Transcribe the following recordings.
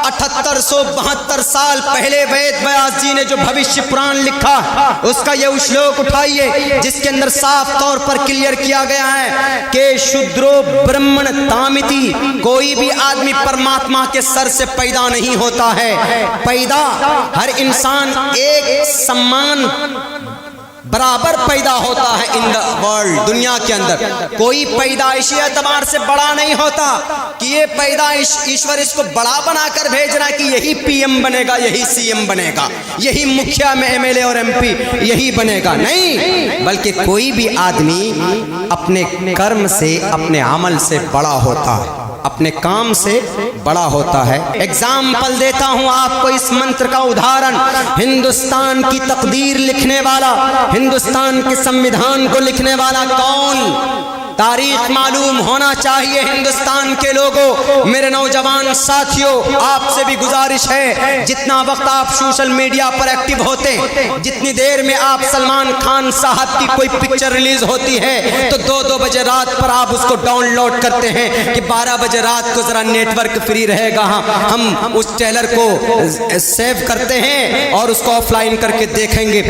7872 سال پہلے وید ویاس جی نے جو بھوشیہ پران لکھا اس کا یہ شلوک اٹھائیے جس کے اندر صاف طور پر کلیئر کیا گیا ہے کہ شودرو برہمن تامتی، کوئی بھی آدمی پرماتما کے سر سے پیدا نہیں ہوتا ہے. پیدا ہر انسان ایک سمان برابر پیدا ہوتا ہے ان دا ورلڈ، دنیا کے اندر. کوئی پیدائشی اعتبار سے بڑا نہیں ہوتا کہ یہ پیدائش ایشور اس کو بڑا بنا کر بھیج رہا ہے کہ یہی پی ایم بنے گا، یہی سی ایم بنے گا، یہی مکھیا میں ایم ایل اے اور ایم پی یہی بنے گا. نہیں، بلکہ کوئی بھی آدمی اپنے کرم سے، اپنے عمل سے بڑا ہوتا ہے، اپنے کام سے بڑا ہوتا ہے. ایگزامپل دیتا ہوں آپ کو اس منتر کا ادھارن. ہندوستان کی تقدیر لکھنے والا، ہندوستان کے سمویدھان کو لکھنے والا کون؟ تاریخ معلوم ہونا چاہیے ہندوستان کے لوگوں. میرے نوجوان ساتھیوں، آپ سے بھی گزارش ہے جتنا وقت آپ سوشل میڈیا پر ایکٹیو ہوتے ہیں، جتنی دیر میں آپ سلمان خان صاحب کی کوئی پکچر ریلیز ہوتی ہے تو 2 بجے رات پر آپ اس کو ڈاؤن لوڈ کرتے ہیں کہ 12 بجے رات کو ذرا نیٹ ورک فری رہے گا، ہم اس ٹریلر کو سیو کرتے ہیں اور اس کو آف لائن کر کے دیکھیں گے.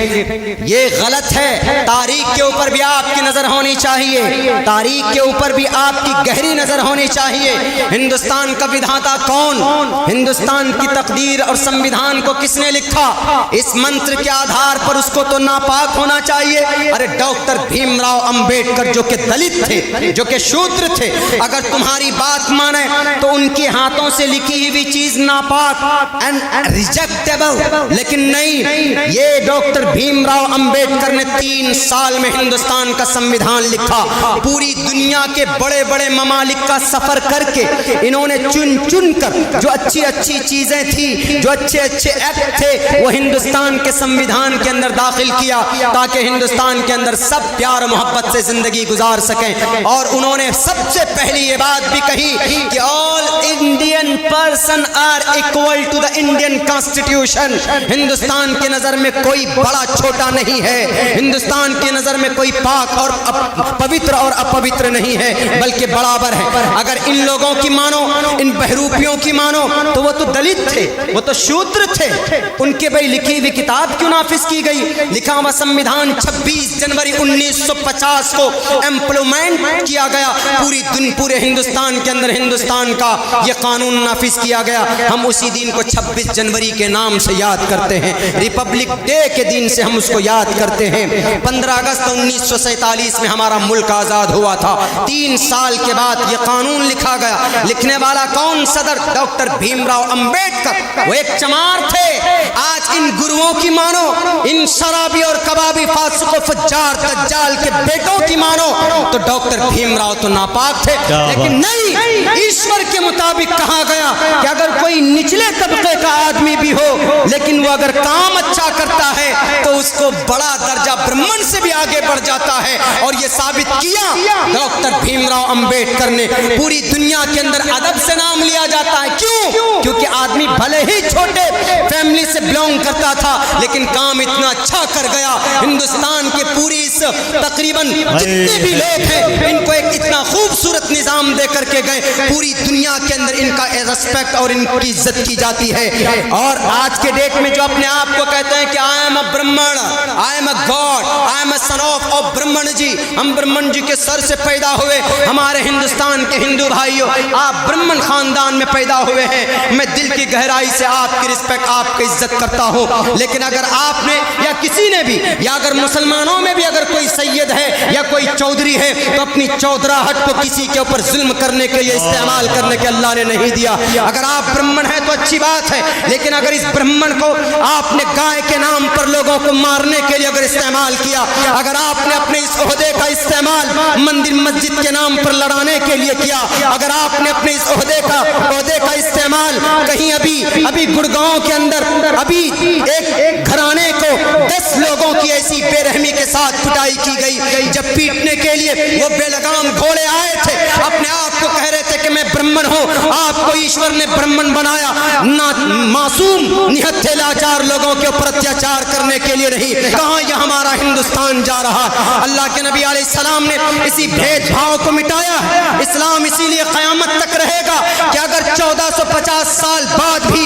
یہ غلط ہے. تاریخ کے اوپر بھی آپ کی نظر ہونی چاہیے، تاریخ کے اوپر بھی آپ کی گہری نظر ہونی چاہیے. ہندوستان کا ودھاتا کون؟ ہندوستان کی تقدیر اور سمویدھان کو کس نے لکھا؟ اس منتر کے آدھار پر اس کو تو ناپاک ہونا چاہیے. ارے ڈاکٹر بھیم راؤ امبیڈکر جو کہ دلت تھے، جو کہ شودر تھے، اگر تمہاری بات مانے تو ان کے ہاتھوں سے لکھی ہوئی چیز ناپاک اینڈ ریجیکٹیبل. لیکن نہیں، یہ ڈاکٹر بھیم راؤ امبیڈکر نے 3 سال میں ہندوستان کا سمویدھان لکھا. پوری دنیا کے بڑے بڑے ممالک کا سفر کر کے انہوں نے چن چن کر جو اچھی اچھی چیزیں تھی، جو اچھے اچھے ایکٹ تھے، وہ ہندوستان کے سمویدھان کے اندر داخل کیا تاکہ ہندوستان کے اندر سب پیار و محبت سے زندگی گزار سکیں. اور انہوں نے سب سے پہلی یہ بات بھی کہی کہ all Indian person are equal to the Indian constitution. Hindustan کی نظر میں کوئی بڑا چھوٹا نہیں ہے، ہندوستان کی نظر میں کوئی پاک اور پوتر اور اپوتر نہیں ہے، بلکہ برابر ہے. اگر ان لوگوں کی مانو، ان بہروپیوں کی مانو تو وہ تو دلت تھے، وہ تو شودر تھے. ان کے بھائی لکھی ہوئی کتاب کیوں نافذ کی گئی؟ لکھا ہوا سمویدھان 26 جنوری 1950 کو امپلیمنٹ کیا گیا. پورے ہندوستان کے اندر ہندوستان کا یہ قانون نافذ کیا گیا. ہم اسی دن کو 26 جنوری کے نام سے یاد کرتے ہیں، ریپبلک ڈے کے دن سے ہم اس کو یاد کرتے ہیں. 15 اگست 1947 میں ہمارا ملک آزاد ہوا تھا. 3 سال کے بعد یہ قانون لکھا گیا. لکھنے والا کون؟ صدر ڈاکٹر بھیم راؤ امبیڈکر. وہ ایک چمار تھے. آج ان گروؤں کی مانو، ان شرابی اور کبابی فاسق و فجار دجال کے بیٹوں کی مانو تو ڈاکٹر بھیم راؤ تو ناپاک تھے. لیکن نہیں، ایشور کے مطابق کہا گیا کہ اگر کوئی نچلے طبقے کا آدمی بھی ہو لیکن وہ اگر کام اچھا کرتا ہے تو اس کو بڑا درجہ برہمن سے بھی آگے بڑھ جاتا ہے. اور یہ ثابت کیا ڈاکٹر بھیم راؤ امبیڈکر نے. پوری دنیا کے اندر ادب سے نام لیا جاتا ہے. کیوں؟ کیونکہ آدمی بھلے ہی چھوٹے فیملی سے بلونگ کرتا تھا لیکن کام اتنا اچھا کر گیا. ہندوستان کے پوری اس تقریباً جتنے بھی لوگ ہیں ان کو ایک اتنا خوبصورت نظام دے کر کے گئے. پوری دنیا کے اندر ان کا ریسپیکٹ اور ان کی عزت کی جاتی ہے. اور آج کے ڈیٹ میں جو اپنے آپ کو کہتے ہیں کہ آئی am a Brahmin, I am a god, I am a son of Brahmin ji, ہم برہمن جی کے سر سے پیدا ہوئے. ہمارے ہندوستان کے ہندو بھائیوں، آپ برہمن خاندان میں پیدا ہوئے ہیں. میں دل کی گہرائی سے آپ کی رسپیکٹ، آپ کی عزت کرتا ہوں. لیکن اگر آپ نے یا کسی نے بھی، یا اگر مسلمانوں میں بھی اگر کوئی سید ہے یا کوئی چودھری ہے تو اپنی چودراہٹ کو کسی کے اوپر ظلم کرنے کے لیے استعمال کرنے کے اللہ نے نہیں دیا. اگر آپ برہمن ہیں تو اچھی بات ہے، لیکن اگر اس برہمن کو آپ نے گائے کے نام پر لوگوں کو مارنے کے لیے اگر استعمال کیا، اگر آپ نے اپنے اس عہدے کا استعمال مندر مسجد کے نام پر لڑانے کے لیے کیا، اگر آپ نے اپنے اس عہدے کا استعمال کہیں ابھی گڑگاؤں کے اندر ابھی ایک گھرانے کو 10 لوگوں کی ایسی بے رحمی کے ساتھ پٹائی کی گئی، جب پیٹنے کے لیے وہ بے لگام گھوڑے آئے تھے، اپنے آپ کو کہہ رہے تھے کہ میں برہمن ہوں، آپ کو ایشور نے برہمن بنایا، معصوم نہتھے لاچار لوگوں کے اوپر اتیاچار کرنے کے لیے نہیں. کہاں یہ ہمارا ہندوستان جا رہا؟ اللہ کے نبی علیہ السلام نے اسی بھید بھاؤ کو مٹایا. اسلام اسی لیے قیامت تک رہے گا کہ اگر 1450 سال بعد بھی